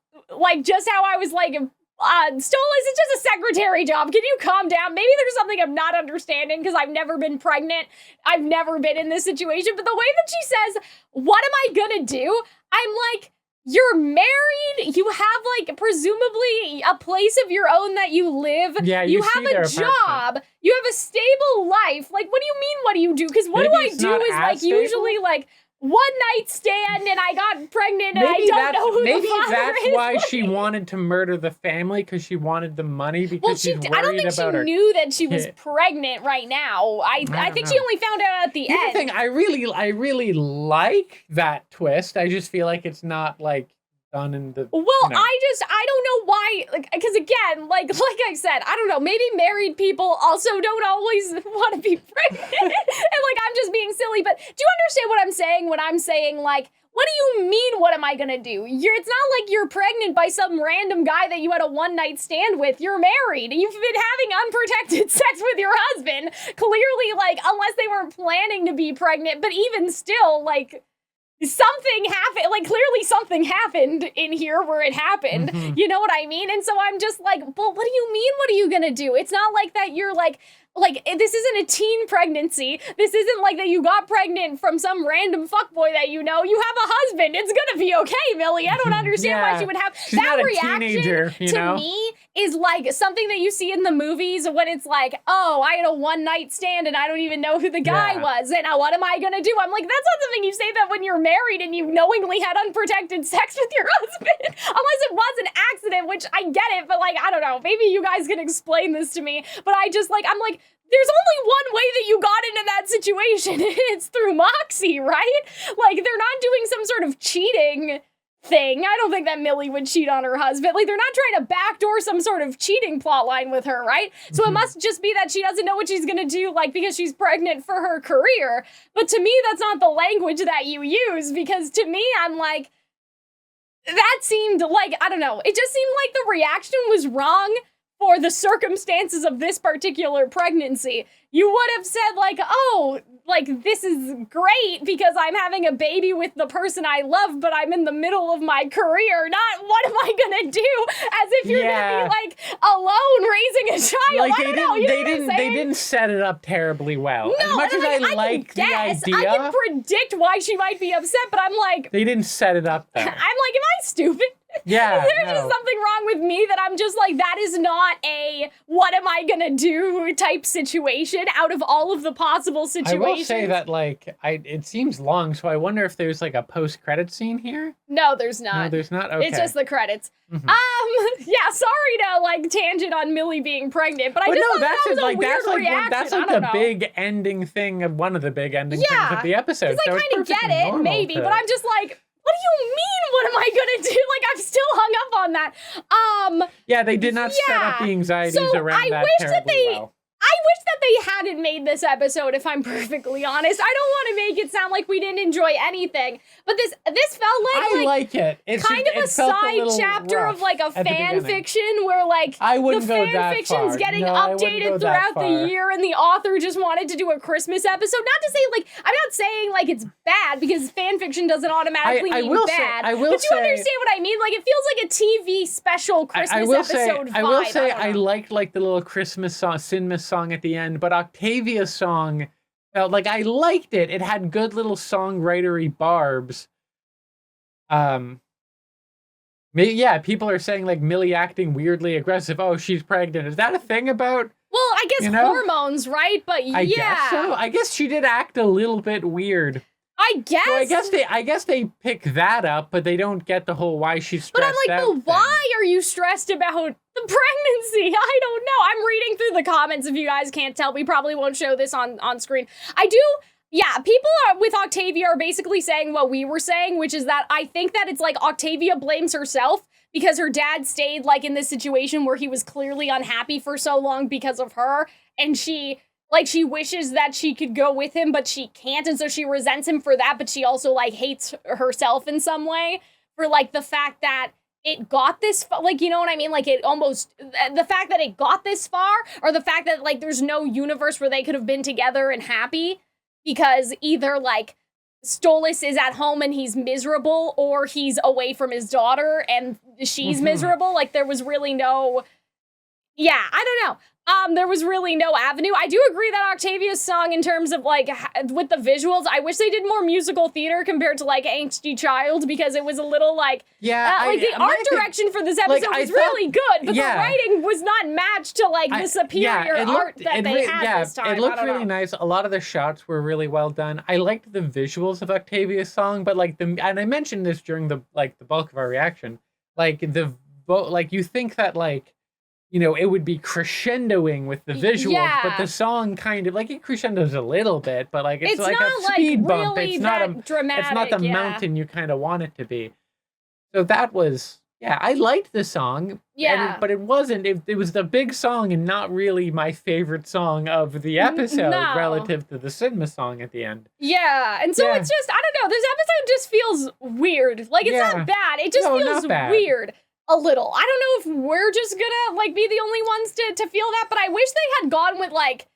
just how I was like, Stolas is just a secretary job. Can you calm down? Maybe there's something I'm not understanding because I've never been pregnant. I've never been in this situation. But the way that she says, what am I gonna do? I'm like, you're married, you have, like, presumably a place of your own that you live. Yeah, you have a job. You have a stable life. Like, what do you mean, what do you do? Because what do I do is, like, usually, like, one night stand and I got pregnant and I don't know who the father is. Maybe that's why she wanted to murder the family, because she wanted the money, because she's worried about her. I don't think she knew that she was pregnant right now. I think she only found out at the end. Thing, I really like that twist. I just feel like it's not like done in the. Well, I don't know why. Like, because again, like I said, I don't know. Maybe married people also don't always want to be pregnant, and like I'm just being silly. But do you understand what I'm saying when I'm saying like, what do you mean? What am I gonna do? It's not like you're pregnant by some random guy that you had a one-night stand with. You're married. You've been having unprotected sex with your husband. Clearly, like unless they weren't planning to be pregnant, but even still, like. something happened, like clearly something happened in here where it happened. You know what I mean? And so I'm just like, well, what do you mean? What are you gonna do? It's not like that you're like this isn't a teen pregnancy. This isn't like that you got pregnant from some random fuckboy that you know. You have a husband. It's gonna be okay, Millie. I don't understand why she would have She's that not a reaction teenager, you to know? me is like something that you see in the movies when it's like, oh, I had a one night stand and I don't even know who the guy was. And what am I gonna do? I'm like, that's not something you say that when you're married and you knowingly had unprotected sex with your husband. Unless it was an accident, which I get it, but like, I don't know. Maybe you guys can explain this to me. But I'm like, there's only one way that you got into that situation, and it's through Moxie, right? Like, they're not doing some sort of cheating thing. I don't think that Millie would cheat on her husband. Like, they're not trying to backdoor some sort of cheating plot line with her, right? So it must just be that she doesn't know what she's gonna do, like, because she's pregnant for her career. But to me, that's not the language that you use, because to me, I'm like, that seemed like, I don't know, it just seemed like the reaction was wrong for the circumstances of this particular pregnancy. You would have said like, oh, like this is great because I'm having a baby with the person I love, but I'm in the middle of my career. Not what am I gonna do? As if you're gonna be like alone raising a child. Like I don't know. You know what I'm saying? They didn't set it up terribly well. No, as much as I like the idea, I can predict why she might be upset, but I'm like, they didn't set it up though. I'm like, am I stupid? Yeah, Is there just something wrong with me that I'm just like, that is not a what am I gonna do type situation out of all of the possible situations? I will say that like it seems long, so I wonder if there's like a post-credit scene here. No, there's not. No, there's not. Okay. It's just the credits. Yeah, sorry to like tangent on Millie being pregnant, but I just thought that was a weird reaction. That's like the big ending thing of one of the big ending things of the episode. Because I kind of get it, maybe, but I'm just like, what do you mean? What am I gonna do? Like, I'm still hung up on that. Yeah, they did not set up the anxieties around that terribly well. I wish that they hadn't made this episode, if I'm perfectly honest. I don't want to make it sound like we didn't enjoy anything, but this felt like I like it. It's kind just, of a side chapter of like a fan fiction where like the fan fiction's getting updated throughout the year, and the author just wanted to do a Christmas episode. Not to say like I'm not saying like it's bad because fan fiction doesn't automatically mean bad. But you understand what I mean? Like it feels like a TV special Christmas episode vibe. I will say I liked like the little Christmas song, Sinsmas song at the end, but Octavia's song felt like I liked it. It had good little songwritery barbs. Yeah, people are saying like Millie acting weirdly aggressive. Oh, she's pregnant. Is that a thing about? Well, I guess hormones, right? But yeah, I guess so. I guess she did act a little bit weird. I guess. So I guess they pick that up, but they don't get the whole why she's stressed out. But I'm like, why are you stressed about the pregnancy? I don't know. I'm reading through the comments. If you guys can't tell, we probably won't show this on screen. Yeah, people with Octavia are basically saying what we were saying, which is that I think that it's like Octavia blames herself because her dad stayed like in this situation where he was clearly unhappy for so long because of her, and she wishes that she could go with him, but she can't, and so she resents him for that, but she also, like, hates herself in some way for, like, the fact that it got this, like, you know what I mean? Like, the fact that it got this far, or the fact that, like, there's no universe where they could have been together and happy, because either, like, Stolas is at home and he's miserable, or he's away from his daughter and she's miserable. Like, there was really no... Yeah, I don't know. There was really no avenue. I do agree that Octavia's song, in terms of like with the visuals, I wish they did more musical theater compared to like Angsty Child, because it was a little like the art direction for this episode was really good, but the writing was not matched to like the superior art that they had this time. It looked really nice. A lot of the shots were really well done. I liked the visuals of Octavia's song, but like and I mentioned this during the bulk of our reaction, like you think that like, you know, it would be crescendoing with the visuals, but the song kind of like it crescendos a little bit, but like it's like a speed bump. Really it's not dramatic. It's not the mountain you kind of want it to be. So that was I liked the song. But it wasn't. It was the big song and not really my favorite song of the episode relative to the Sinsmas song at the end. Yeah, and so it's just I don't know. This episode just feels weird. Like it's not bad. It just feels weird. A little. I don't know if we're just gonna like be the only ones to feel that, but I wish they had gone with like,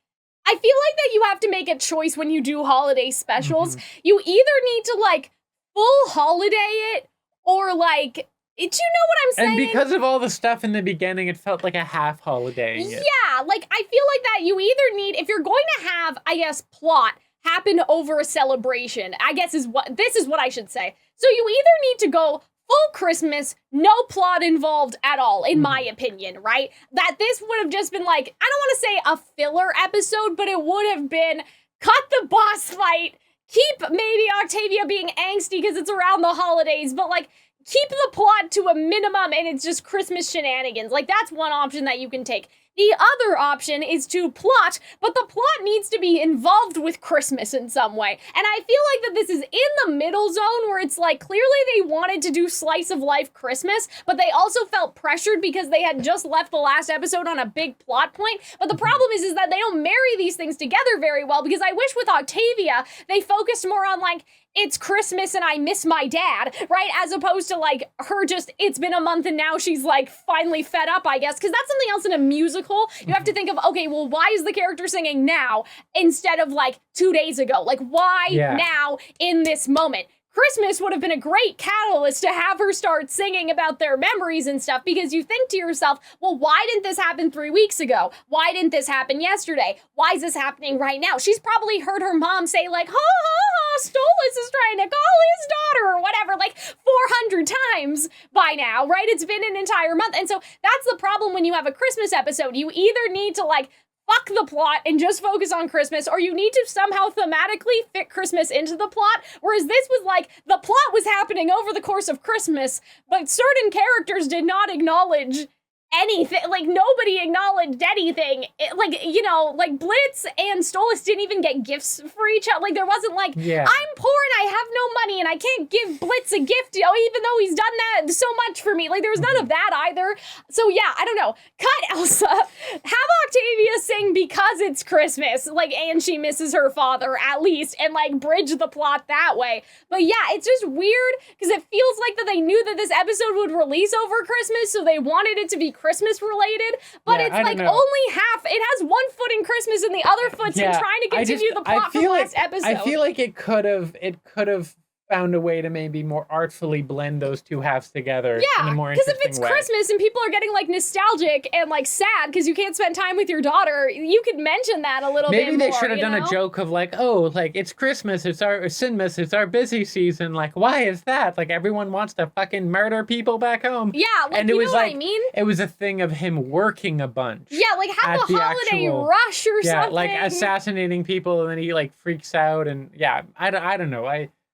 I feel like that you have to make a choice when you do holiday specials. You either need to like full holiday it or like, do you know what I'm saying? And because of all the stuff in the beginning, it felt like a half holiday. Yeah, like I feel like that you either need, if you're going to have, I guess, plot happen over a celebration, I guess is what I should say. So you either need to go full Christmas, no plot involved at all, in my opinion, right? That this would have just been like, I don't want to say a filler episode, but it would have been cut the boss fight, keep maybe Octavia being angsty because it's around the holidays, but like keep the plot to a minimum and it's just Christmas shenanigans. Like that's one option that you can take. The other option is to plot, but the plot needs to be involved with Christmas in some way. And I feel like that this is in the middle zone where it's like clearly they wanted to do slice of life Christmas, but they also felt pressured because they had just left the last episode on a big plot point. But the problem is that they don't marry these things together very well, because I wish with Octavia, they focused more on like, it's Christmas and I miss my dad, right? As opposed to like her just, it's been a month and now she's like finally fed up, I guess. Because that's something else in a musical. You have to think of, okay, well, why is the character singing now instead of like 2 days ago? Like why now in this moment? Christmas would have been a great catalyst to have her start singing about their memories and stuff, because you think to yourself, well, why didn't this happen 3 weeks ago? Why didn't this happen yesterday? Why is this happening right now? She's probably heard her mom say like, ha ha ha, Stolas is trying to call his daughter or whatever, like 400 times by now, right? It's been an entire month. And so that's the problem when you have a Christmas episode. You either need to like fuck the plot and just focus on Christmas, or you need to somehow thematically fit Christmas into the plot, whereas this was like, the plot was happening over the course of Christmas, but certain characters did not acknowledge anything, like nobody acknowledged anything. Like, you know, like Blitz and Stolas didn't even get gifts for each other. Like there wasn't like, I'm poor and I have no money and I can't give Blitz a gift, you know, even though he's done that so much for me. Like there was none of that either. So yeah, I don't know. Cut Elsa. Have Octavia sing because it's Christmas, like, and she misses her father at least, and like bridge the plot that way. But yeah, it's just weird because it feels like that they knew that this episode would release over Christmas, so they wanted it to be Christmas related, but it's like only half. It has one foot in Christmas and the other foot's in trying to continue the plot from last episode. I feel like it could have found a way to maybe more artfully blend those two halves together in a more interesting way. Because if it's Christmas and people are getting like nostalgic and like sad because you can't spend time with your daughter, you could mention that a little bit more. Maybe they should have done a joke of like, oh, like it's Christmas, it's our Sinsmas, it's our busy season. Like, why is that? Like everyone wants to fucking murder people back home. Yeah, like, and it was know like, what I mean? It was a thing of him working a bunch. Yeah, like have the holiday rush or something. Yeah, like assassinating people and then he like freaks out and I don't know.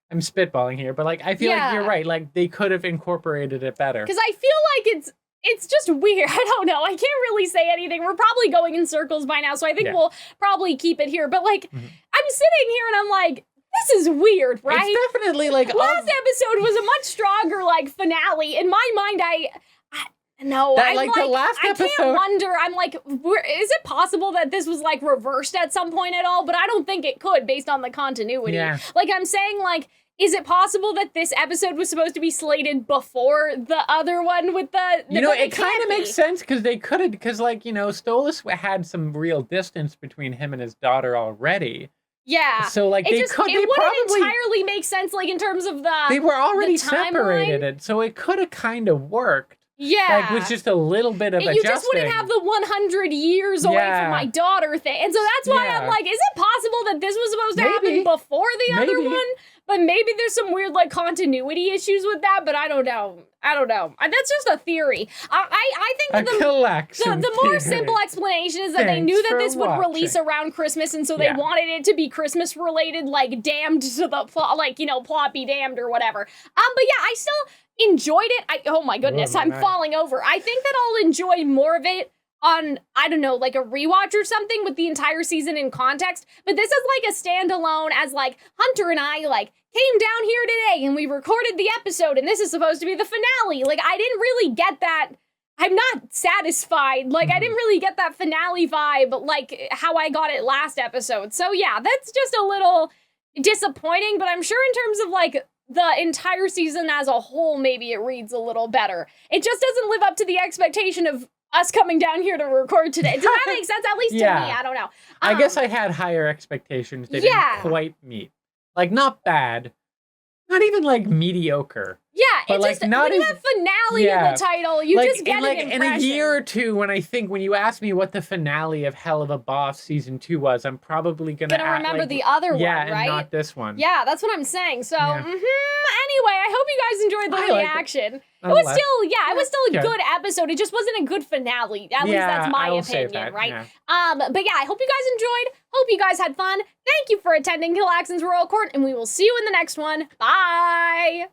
I'm spitballing here, but like I feel like you're right. Like they could have incorporated it better. Because I feel like it's just weird. I don't know. I can't really say anything. We're probably going in circles by now, so I think we'll probably keep it here. But like I'm sitting here and I'm like, this is weird, right? It's definitely like last episode was a much stronger like finale. In my mind, the last episode. I can't wonder. I'm like, is it possible that this was like reversed at some point at all? But I don't think it could based on the continuity. Yeah. Like I'm saying, like, is it possible that this episode was supposed to be slated before the other one with the you know, it kind of makes sense because they could have, because like, you know, Stolas had some real distance between him and his daughter already. Yeah. So like it wouldn't entirely make sense, like in terms of they were already separated, so it could have kind of worked. Yeah. Like with just a little bit of adjusting. You just wouldn't have the 100 years away from my daughter thing. And so that's why I'm like, is it possible that this was supposed to happen before the other one? But maybe there's some weird like continuity issues with that, but I don't know. That's just a theory. I think that the more simple explanation is that they knew that this would release around Christmas, and so they wanted it to be Christmas related, like damned to the plot, like, you know, plot be damned or whatever. But yeah, I still enjoyed it. Oh my goodness, I'm falling over. I think that I'll enjoy more of it on, I don't know, like a rewatch or something with the entire season in context. But this is like a standalone, as like Hunter and I like came down here today and we recorded the episode and this is supposed to be the finale. Like I didn't really get that. I'm not satisfied. Like I didn't really get that finale vibe like how I got it last episode. So yeah, that's just a little disappointing, but I'm sure in terms of like the entire season as a whole, maybe it reads a little better. It just doesn't live up to the expectation of us coming down here to record today. Does that make sense? At least to me, I don't know. I guess I had higher expectations they didn't quite meet. Like, not bad, not even like mediocre. Yeah, But, it like, just not when you as- have finale in the title, you like, just get an in impression. a year or two, when you ask me what the finale of Helluva Boss season 2 was, I'm probably gonna remember like, the other one, and right? not this one. Yeah, that's what I'm saying. So, Yeah. anyway, I hope you guys enjoyed the I liked it. reaction. It was Nonetheless. still, it was still a Good. good episode. It just wasn't a good finale. At least Yeah, that's my I will say opinion, that, right? yeah. But yeah, I hope you guys enjoyed. Hope you guys had fun. Thank you for attending Calxiyn's Royal Court, and we will see you in the next one. Bye!